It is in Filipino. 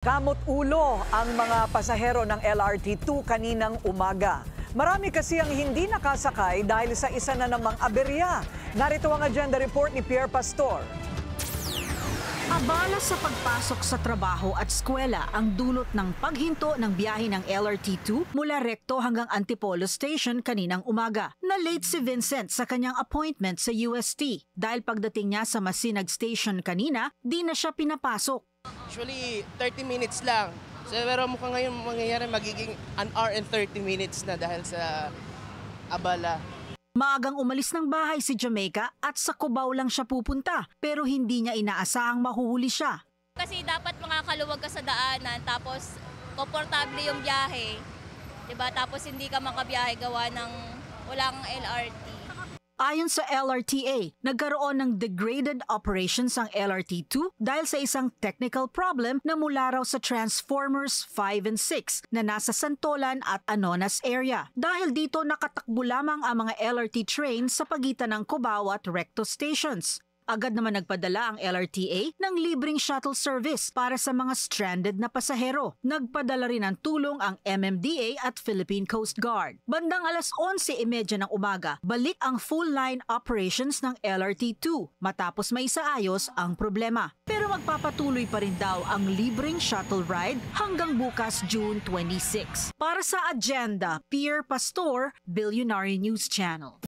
Kamot ulo ang mga pasahero ng LRT2 kaninang umaga. Marami kasi ang hindi nakasakay dahil sa isa na namang aberya. Narito ang agenda report ni Pierre Pastor. Abala sa pagpasok sa trabaho at eskwela ang dulot ng paghinto ng biyahe ng LRT2 mula Recto hanggang Antipolo Station kaninang umaga. Na-late si Vincent sa kanyang appointment sa UST dahil pagdating niya sa Masinag Station kanina, di na siya pinapasok. Usually, 30 minutes lang. So, pero mukhang ngayon mangyayari magiging 1 hour and 30 minutes na dahil sa abala. Maagang umalis ng bahay si Jamaica at sa Cubao lang siya pupunta pero hindi niya inaasahang mahuhuli siya. Kasi dapat makakaluwag ka sa daanan tapos komportable yung biyahe. Diba? Tapos hindi ka makabiyahe gawa ng walang LRT. Ayon sa LRTA, nagkaroon ng degraded operations ang LRT2 dahil sa isang technical problem na mula raw sa Transformers 5 and 6 na nasa Santolan at Anonas area. Dahil dito nakatakbo lamang ang mga LRT trains sa pagitan ng Cubao at Recto stations. Agad naman nagpadala ang LRTA ng libreng shuttle service para sa mga stranded na pasahero. Nagpadala rin ng tulong ang MMDA at Philippine Coast Guard. Bandang alas 11:30 ng umaga, balik ang full-line operations ng LRT2 matapos maisaayos ang problema. Pero magpapatuloy pa rin daw ang libreng shuttle ride hanggang bukas June 26. Para sa agenda, Pierre Pastor, Billionaire News Channel.